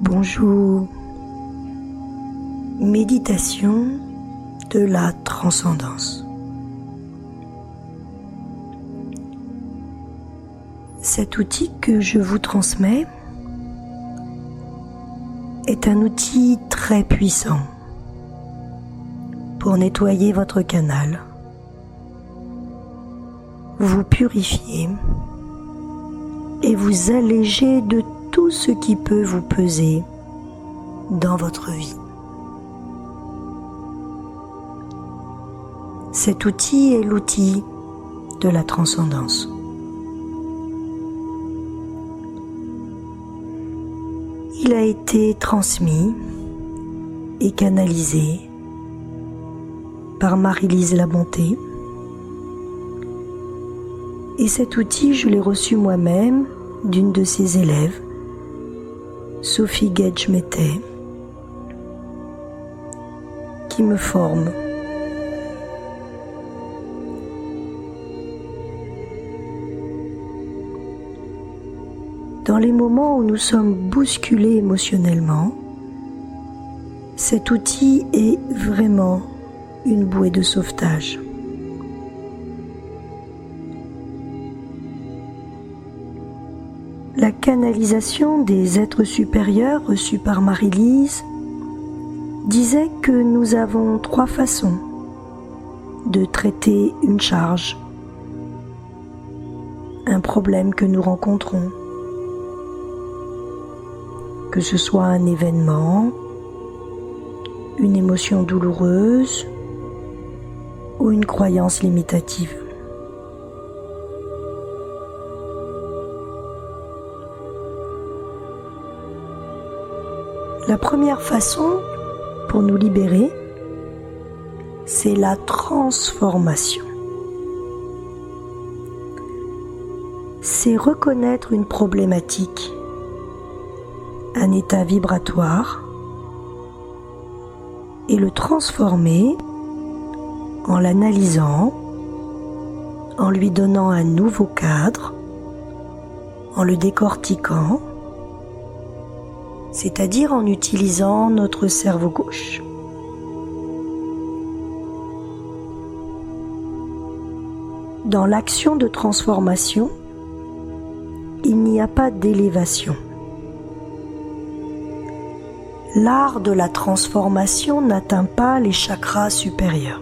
Bonjour. Méditation de la transcendance. Cet outil que je vous transmets est un outil très puissant pour nettoyer votre canal, vous purifier et vous alléger de tout ce qui peut vous peser dans votre vie. Cet outil est l'outil de la transcendance. Il a été transmis et canalisé par Marie-Lise Labonté. Et cet outil, je l'ai reçu moi-même d'une de ses élèves, Sophie Gedge-Mété, qui me forme. Dans les moments où nous sommes bousculés émotionnellement, cet outil est vraiment une bouée de sauvetage. La canalisation des êtres supérieurs reçue par Marie-Lise disait que nous avons 3 façons de traiter une charge, un problème que nous rencontrons, que ce soit un événement, une émotion douloureuse ou une croyance limitative. La première façon pour nous libérer, c'est la transformation. C'est reconnaître une problématique, un état vibratoire, et le transformer en l'analysant, en lui donnant un nouveau cadre, en le décortiquant, c'est-à-dire en utilisant notre cerveau gauche. Dans l'action de transformation, il n'y a pas d'élévation. L'art de la transformation n'atteint pas les chakras supérieurs.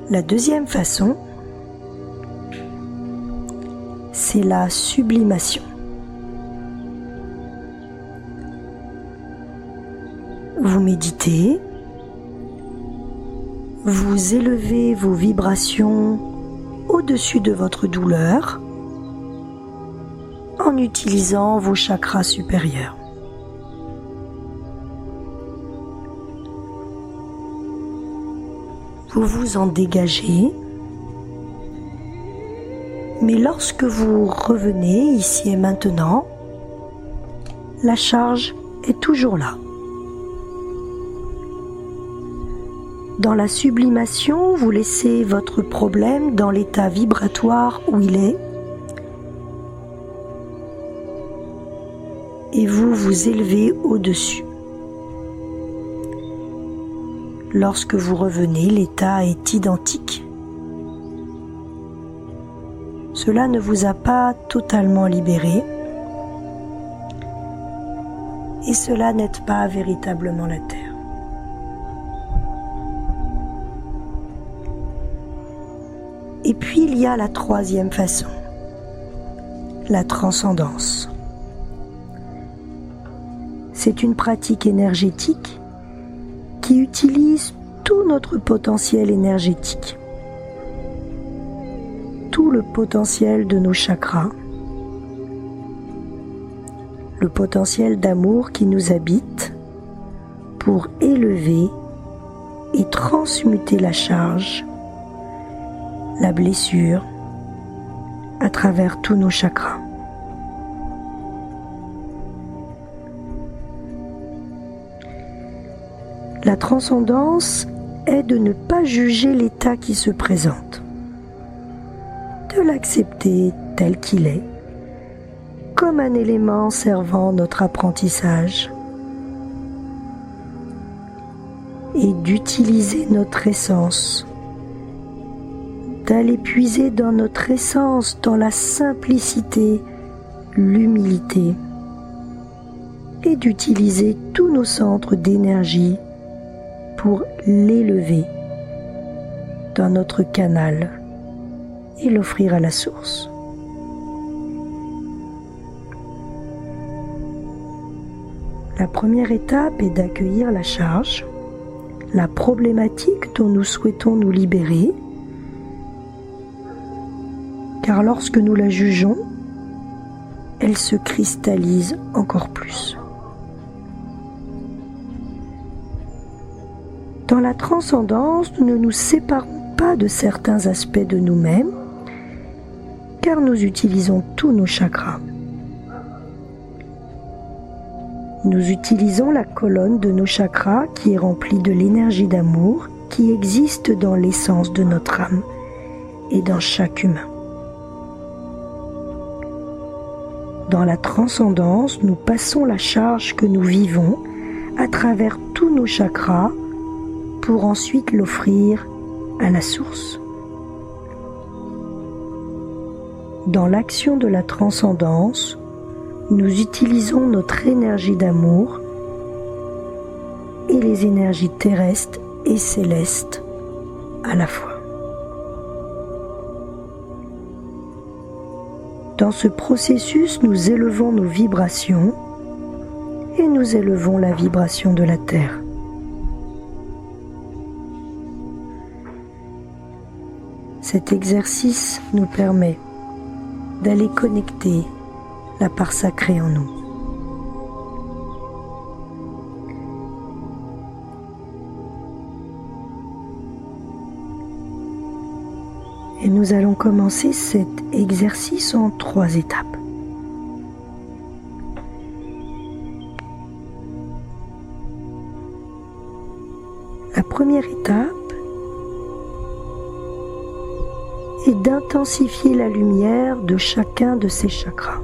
La deuxième façon, c'est la sublimation. Vous méditez, vous élevez vos vibrations au-dessus de votre douleur en utilisant vos chakras supérieurs. Vous vous en dégagez. Mais lorsque vous revenez ici et maintenant, la charge est toujours là. Dans la sublimation, vous laissez votre problème dans l'état vibratoire où il est et vous vous élevez au-dessus. Lorsque vous revenez, l'état est identique. Cela ne vous a pas totalement libéré et cela n'aide pas véritablement la Terre. Et puis il y a la troisième façon, la transcendance. C'est une pratique énergétique qui utilise tout notre potentiel énergétique, tout le potentiel de nos chakras, le potentiel d'amour qui nous habite pour élever et transmuter la charge, la blessure à travers tous nos chakras. La transcendance est de ne pas juger l'état qui se présente. de l'accepter tel qu'il est, comme un élément servant notre apprentissage, et d'utiliser notre essence, d'aller puiser dans notre essence, dans la simplicité, l'humilité, et d'utiliser tous nos centres d'énergie pour l'élever dans notre canal et l'offrir à la source. La première étape est d'accueillir la charge, la problématique dont nous souhaitons nous libérer, car lorsque nous la jugeons, elle se cristallise encore plus. Dans la transcendance, nous ne nous séparons pas de certains aspects de nous-mêmes, car nous utilisons tous nos chakras. Nous utilisons la colonne de nos chakras qui est remplie de l'énergie d'amour qui existe dans l'essence de notre âme et dans chaque humain. Dans la transcendance, nous passons la charge que nous vivons à travers tous nos chakras pour ensuite l'offrir à la source. Dans l'action de la transcendance, nous utilisons notre énergie d'amour et les énergies terrestres et célestes à la fois. Dans ce processus, nous élevons nos vibrations et nous élevons la vibration de la Terre. Cet exercice nous permet d'aller connecter la part sacrée en nous. Et nous allons commencer cet exercice en 3 étapes. La première étape est d'intensifier la lumière de chacun de ces chakras.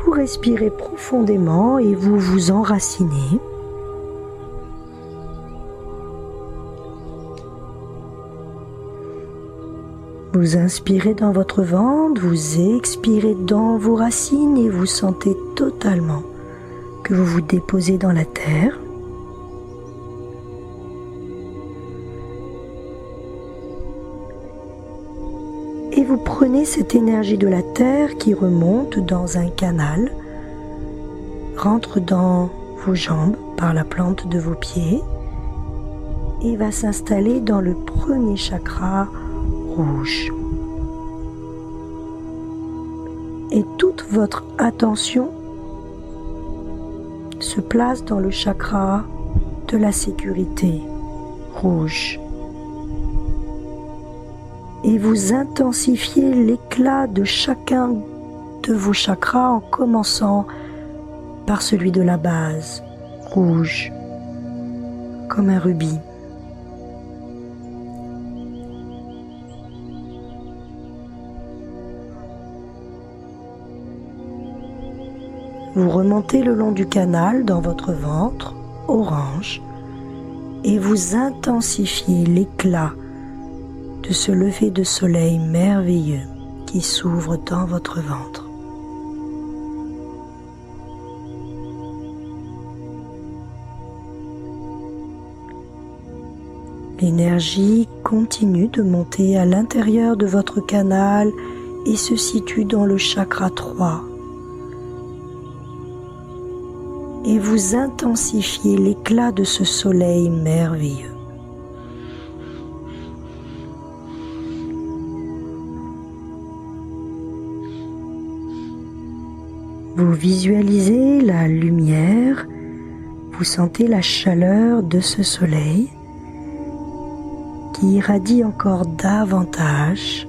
Vous respirez profondément et vous vous enracinez. Vous inspirez dans votre ventre, vous expirez dans vos racines et vous sentez totalement que vous vous déposez dans la terre. Et vous prenez cette énergie de la terre qui remonte dans un canal, rentre dans vos jambes par la plante de vos pieds et va s'installer dans le premier chakra rouge. Et toute votre attention se place dans le chakra de la sécurité rouge. Et vous intensifiez l'éclat de chacun de vos chakras en commençant par celui de la base, rouge, comme un rubis. Vous remontez le long du canal dans votre ventre, orange, et vous intensifiez l'éclat de ce lever de soleil merveilleux qui s'ouvre dans votre ventre. L'énergie continue de monter à l'intérieur de votre canal et se situe dans le chakra 3. Et vous intensifiez l'éclat de ce soleil merveilleux. Vous visualisez la lumière, vous sentez la chaleur de ce soleil qui irradie encore davantage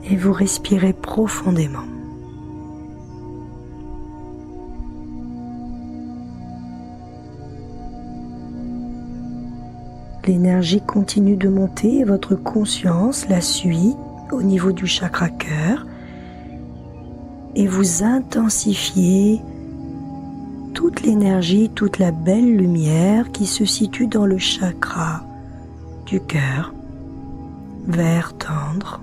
et vous respirez profondément. L'énergie continue de monter et votre conscience la suit au niveau du chakra cœur et vous intensifiez toute l'énergie, toute la belle lumière qui se situe dans le chakra du cœur, vert tendre.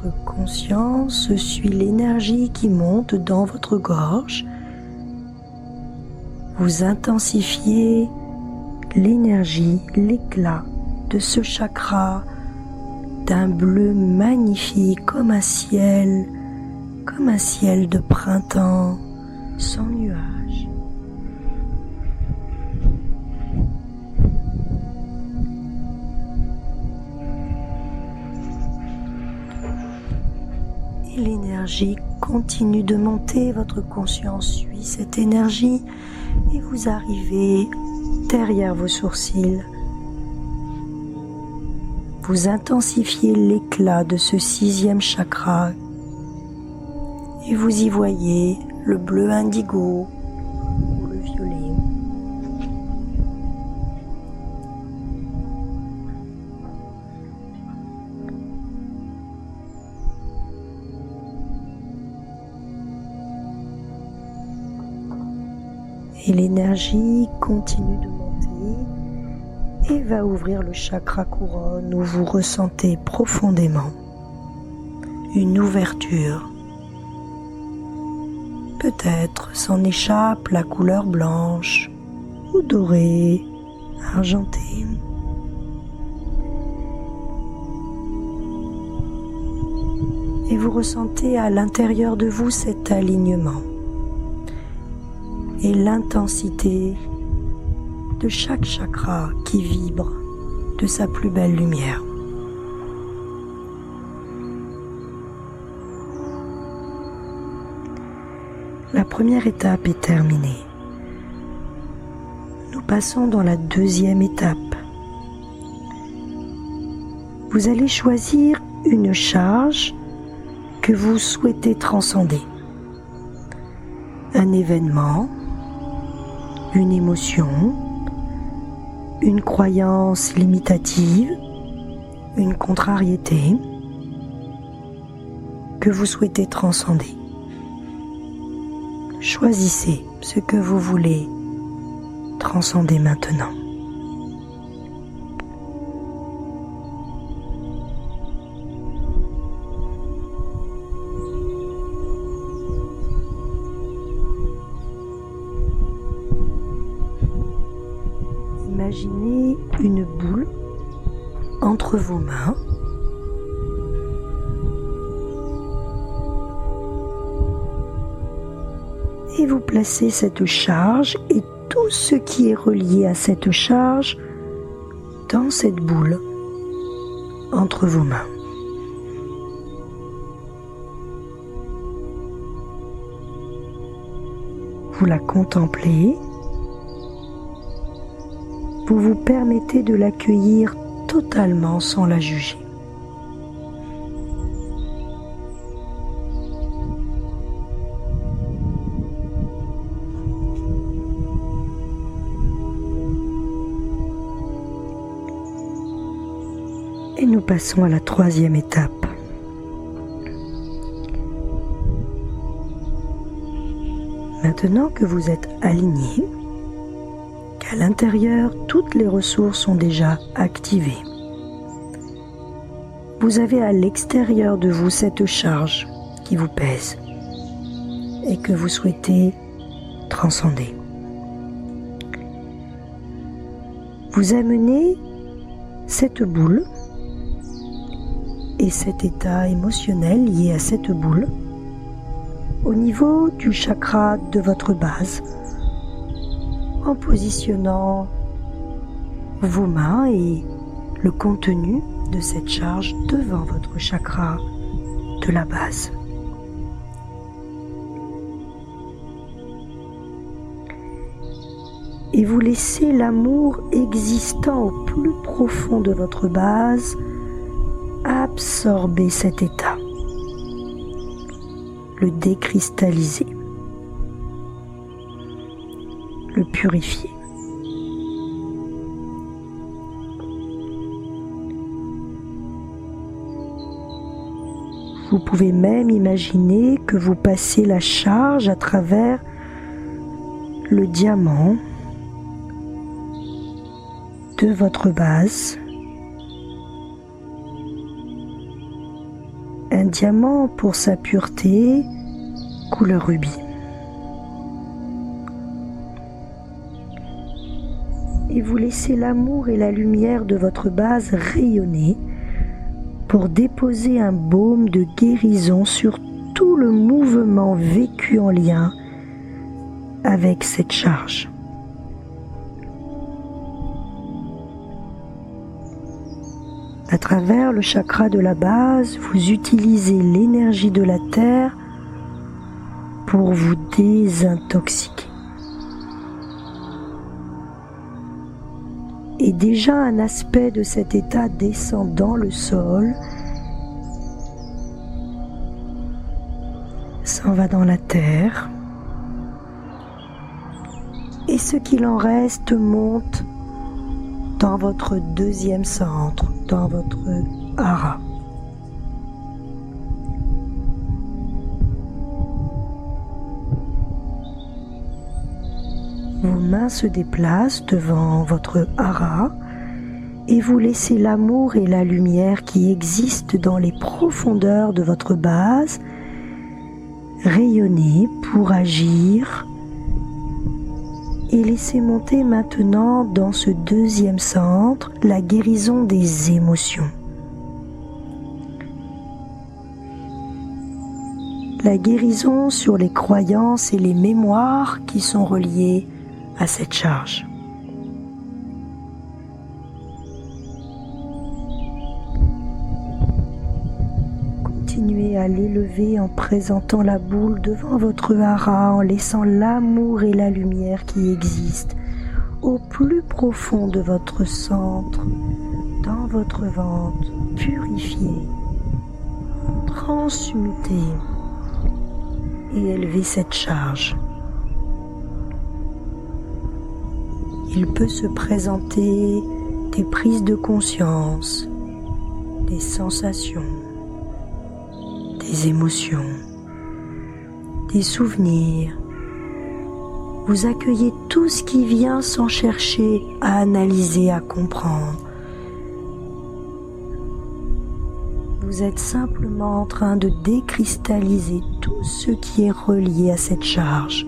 Votre conscience suit l'énergie qui monte dans votre gorge. Vous intensifiez l'énergie, l'éclat de ce chakra d'un bleu magnifique comme un ciel de printemps sans nuages. Et l'énergie continue de monter, votre conscience suit cette énergie et vous arrivez derrière vos sourcils. Vous intensifiez l'éclat de ce 6e chakra et vous y voyez le bleu indigo ou le violet. Et l'énergie continue de monter et va ouvrir le chakra couronne où vous ressentez profondément une ouverture. Peut-être s'en échappe la couleur blanche ou dorée, argentée. Et vous ressentez à l'intérieur de vous cet alignement et l'intensité de chaque chakra qui vibre de sa plus belle lumière. La première étape est terminée. Nous passons dans la 2e étape. Vous allez choisir une charge que vous souhaitez transcender. Un événement, une émotion, une croyance limitative, une contrariété que vous souhaitez transcender. Choisissez ce que vous voulez transcender maintenant. Imaginez une boule entre vos mains. Et vous placez cette charge et tout ce qui est relié à cette charge dans cette boule entre vos mains. Vous la contemplez. Vous vous permettez de l'accueillir totalement sans la juger. Et nous passons à la 3e étape. Maintenant que vous êtes aligné, qu'à l'intérieur, toutes les ressources sont déjà activées, vous avez à l'extérieur de vous cette charge qui vous pèse et que vous souhaitez transcender. Vous amenez cette boule et cet état émotionnel lié à cette boule au niveau du chakra de votre base, en positionnant vos mains et le contenu de cette charge devant votre chakra de la base. et vous laissez l'amour existant au plus profond de votre base absorber cet état, le décristalliser, le purifier. Vous pouvez même imaginer que vous passez la charge à travers le diamant de votre base. Un diamant pour sa pureté, couleur rubis. Et vous laissez l'amour et la lumière de votre base rayonner pour déposer un baume de guérison sur tout le mouvement vécu en lien avec cette charge. À travers le chakra de la base, vous utilisez l'énergie de la terre pour vous désintoxiquer. Et déjà un aspect de cet état descend dans le sol, s'en va dans la terre, et ce qu'il en reste monte dans votre deuxième centre, dans votre hara. Vos mains se déplacent devant votre hara et vous laissez l'amour et la lumière qui existent dans les profondeurs de votre base rayonner pour agir et laissez monter maintenant dans ce deuxième centre la guérison des émotions. La guérison sur les croyances et les mémoires qui sont reliées à cette charge. Continuez à l'élever en présentant la boule devant votre hara, en laissant l'amour et la lumière qui existent au plus profond de votre centre, dans votre ventre, purifier, transmuter et élever cette charge. Il peut se présenter des prises de conscience, des sensations, des émotions, des souvenirs. Vous accueillez tout ce qui vient sans chercher à analyser, à comprendre. Vous êtes simplement en train de décristalliser tout ce qui est relié à cette charge.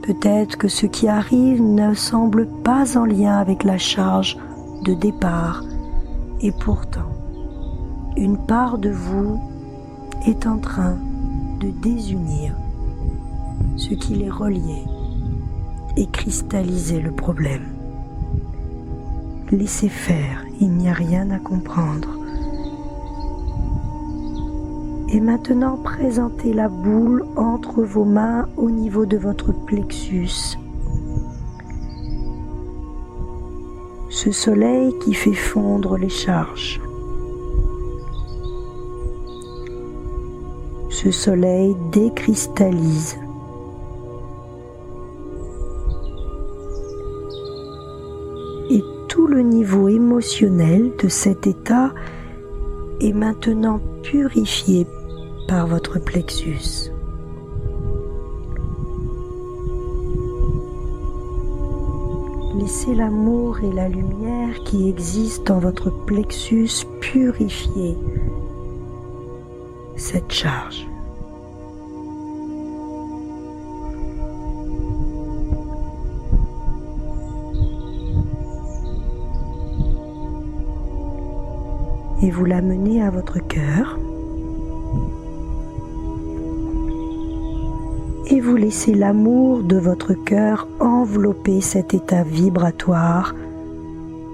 Peut-être que ce qui arrive ne semble pas en lien avec la charge de départ, et pourtant, une part de vous est en train de désunir ce qui les reliait et cristalliser le problème. Laissez faire, il n'y a rien à comprendre. Et maintenant, présentez la boule entre vos mains au niveau de votre plexus. Ce soleil qui fait fondre les charges. Ce soleil décristallise. Et tout le niveau émotionnel de cet état est maintenant purifié par votre plexus. Laissez l'amour et la lumière qui existent dans votre plexus purifier cette charge. Et vous l'amenez à votre cœur. Et vous laissez l'amour de votre cœur envelopper cet état vibratoire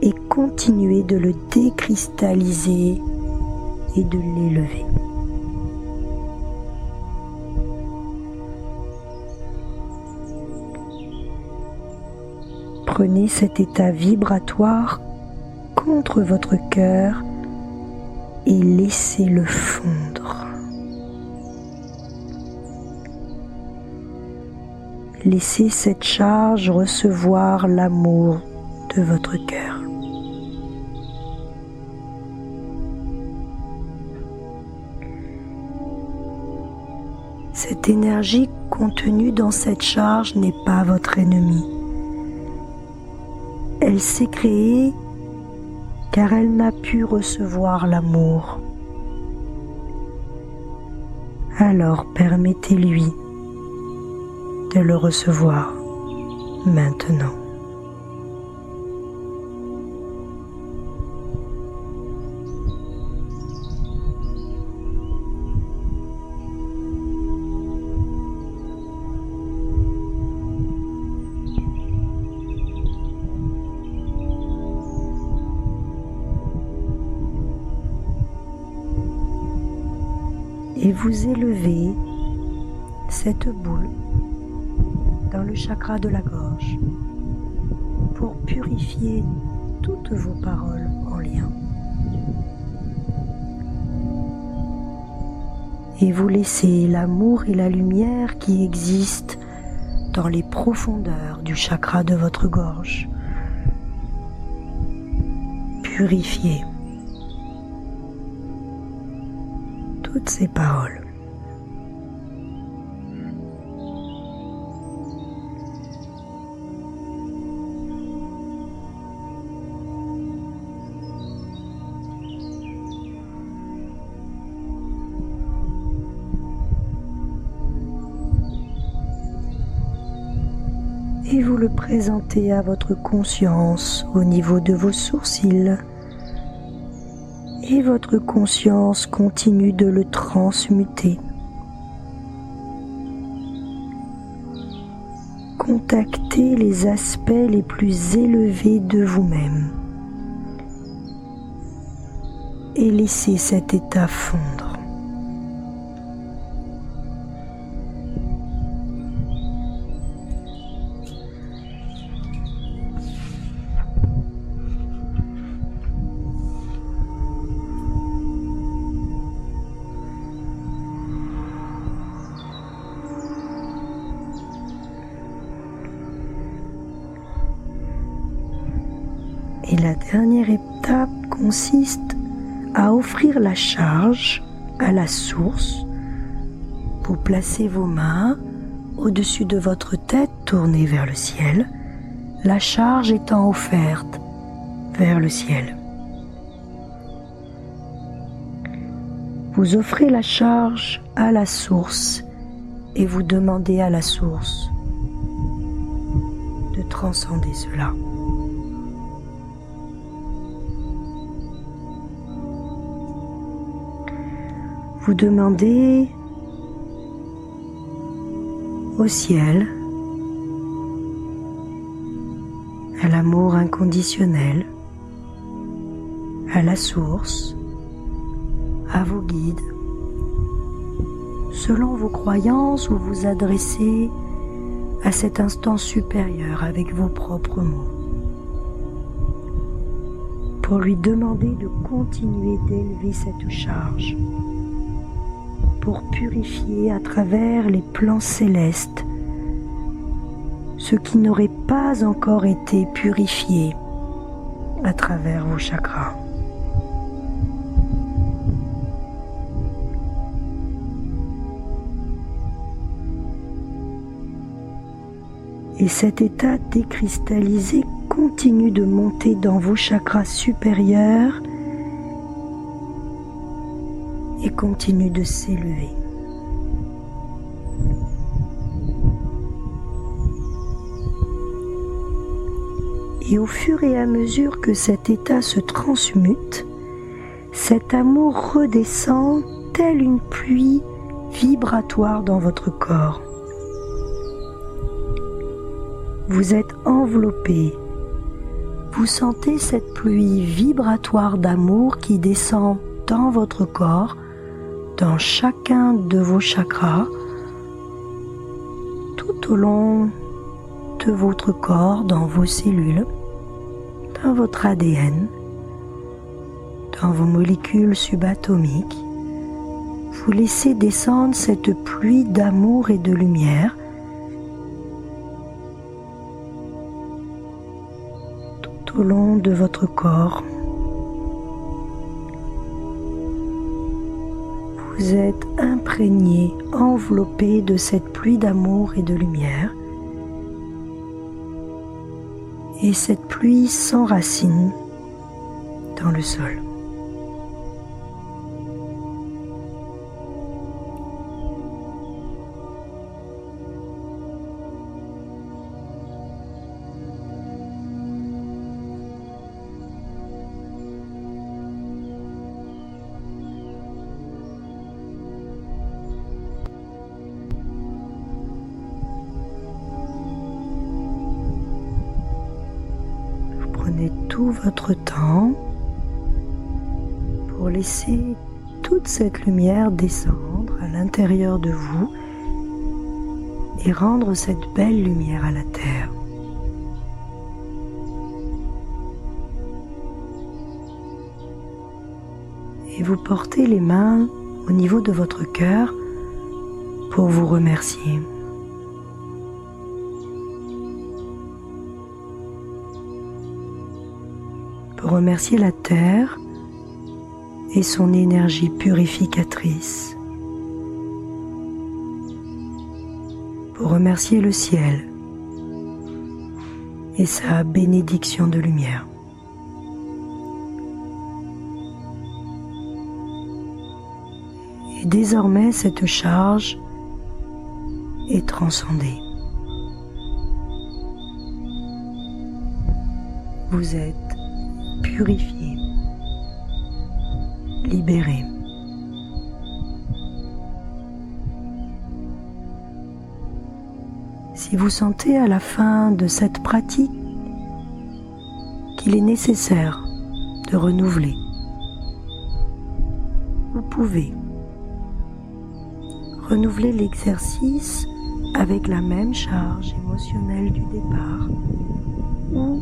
et continuer de le décristalliser et de l'élever. prenez cet état vibratoire contre votre cœur et laissez-le fondre. Laissez cette charge recevoir l'amour de votre cœur. Cette énergie contenue dans cette charge n'est pas votre ennemi. Elle s'est créée car elle n'a pu recevoir l'amour. Alors permettez-lui de le recevoir maintenant. Et vous élevez cette boule dans le chakra de la gorge pour purifier toutes vos paroles en lien. Et vous laissez l'amour et la lumière qui existent dans les profondeurs du chakra de votre gorge purifier toutes ces paroles. Et vous le présentez à votre conscience au niveau de vos sourcils. Et votre conscience continue de le transmuter. Contactez les aspects les plus élevés de vous-même et laissez cet état fondre. Et la dernière étape consiste à offrir la charge à la source. Vous placez vos mains au-dessus de votre tête tournée vers le ciel, la charge étant offerte vers le ciel. Vous offrez la charge à la source et vous demandez à la source de transcender cela. Vous demandez au ciel, à l'amour inconditionnel, à la source, à vos guides, selon vos croyances, vous vous adressez à cet instant supérieur avec vos propres mots, pour lui demander de continuer d'élever cette charge, pour purifier à travers les plans célestes ce qui n'aurait pas encore été purifié à travers vos chakras. Et cet état décristallisé continue de monter dans vos chakras supérieurs et continue de s'élever. Et au fur et à mesure que cet état se transmute, cet amour redescend telle une pluie vibratoire dans votre corps. Vous êtes enveloppé. Vous sentez cette pluie vibratoire d'amour qui descend dans votre corps, dans chacun de vos chakras, tout au long tout votre corps, dans vos cellules, dans votre ADN, dans vos molécules subatomiques. Vous laissez descendre cette pluie d'amour et de lumière tout au long de votre corps. Vous êtes imprégné, enveloppé de cette pluie d'amour et de lumière. Et cette pluie s'enracine dans le sol. Prenez tout votre temps pour laisser toute cette lumière descendre à l'intérieur de vous et rendre cette belle lumière à la terre. Et vous portez les mains au niveau de votre cœur pour vous remercier. Pour remercier la terre et son énergie purificatrice. Pour remercier le ciel et sa bénédiction de lumière. Et désormais, cette charge est transcendée. Vous êtes purifié, libéré. Si vous sentez à la fin de cette pratique qu'il est nécessaire de renouveler, vous pouvez renouveler l'exercice avec la même charge émotionnelle du départ ou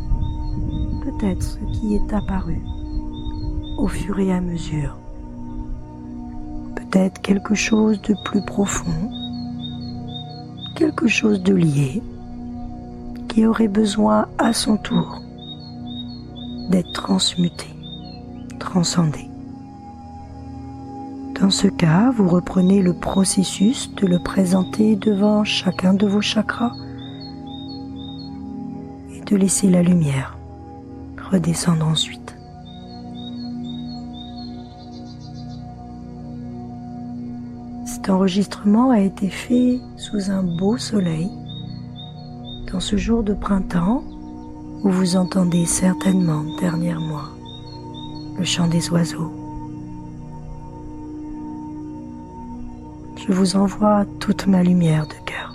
peut-être ce qui est apparu au fur et à mesure. Peut-être quelque chose de plus profond, quelque chose de lié, qui aurait besoin à son tour d'être transmuté, transcendé. Dans ce cas, vous reprenez le processus de le présenter devant chacun de vos chakras et de laisser la lumière redescendre ensuite. Cet enregistrement a été fait sous un beau soleil, dans ce jour de printemps où vous entendez certainement derrière moi le chant des oiseaux. Je vous envoie toute ma lumière de cœur.